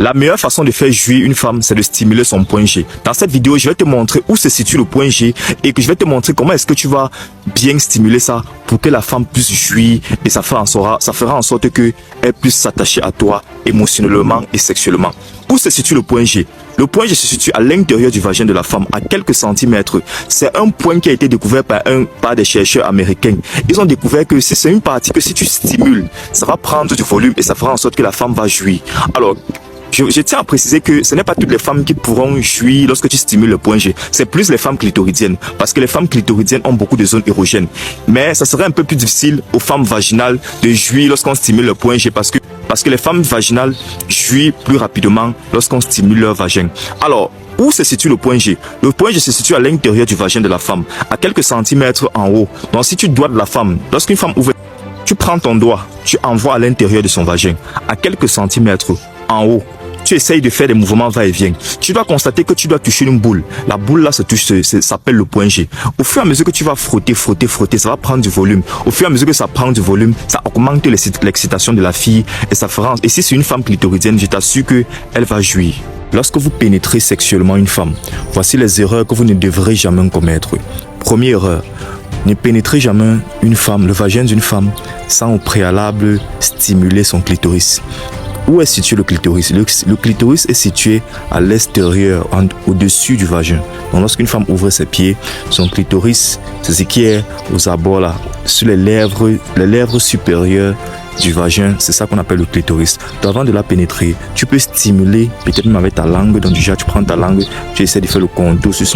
La meilleure façon de faire jouir une femme, c'est de stimuler son point G. Dans cette vidéo, je vais te montrer où se situe le point G et que je vais te montrer comment est-ce que tu vas bien stimuler ça pour que la femme puisse jouir et ça fera en sorte qu'elle puisse s'attacher à toi émotionnellement et sexuellement. Où se situe le point G? Le point G se situe à l'intérieur du vagin de la femme, à quelques centimètres. C'est un point qui a été découvert par des chercheurs américains. Ils ont découvert que c'est une partie que si tu stimules, ça va prendre du volume et ça fera en sorte que la femme va jouir. Alors, je tiens à préciser que ce n'est pas toutes les femmes qui pourront jouir lorsque tu stimules le point G. C'est plus les femmes clitoridiennes. Parce que les femmes clitoridiennes ont beaucoup de zones érogènes. Mais ça serait un peu plus difficile aux femmes vaginales de jouir lorsqu'on stimule le point G. Parce que les femmes vaginales jouissent plus rapidement lorsqu'on stimule leur vagin. Alors, où se situe le point G? Le point G se situe à l'intérieur du vagin de la femme, à quelques centimètres en haut. Donc si tu dois de la femme, lorsqu'une femme ouvre, tu prends ton doigt, tu envoies à l'intérieur de son vagin, à quelques centimètres en haut. Tu essayes de faire des mouvements va-et-vient. Tu dois constater que tu dois toucher une boule. La boule là ça s'appelle le point G. Au fur et à mesure que tu vas frotter, ça va prendre du volume. Au fur et à mesure que ça prend du volume, ça augmente l'excitation de la fille et ça fera. Et si c'est une femme clitoridienne, je t'assure qu'elle va jouir. Lorsque vous pénétrez sexuellement une femme, voici les erreurs que vous ne devrez jamais commettre. Première erreur. Ne pénétrez jamais une femme, le vagin d'une femme, sans au préalable stimuler son clitoris. Où est situé le clitoris? Le clitoris est situé à l'extérieur, au-dessus du vagin. Donc lorsqu'une femme ouvre ses pieds, son clitoris, c'est ce qui est aux abords là, sur les lèvres supérieures du vagin, c'est ça qu'on appelle le clitoris. Donc avant de la pénétrer, tu peux stimuler, peut-être même avec ta langue, donc déjà tu prends ta langue, tu essaies de faire le contour sur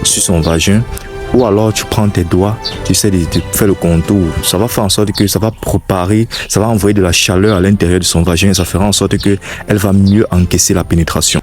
son vagin. Ou alors tu prends tes doigts, tu essaies de faire le contour. Ça va faire en sorte que ça va préparer, ça va envoyer de la chaleur à l'intérieur de son vagin et ça fera en sorte qu'elle va mieux encaisser la pénétration.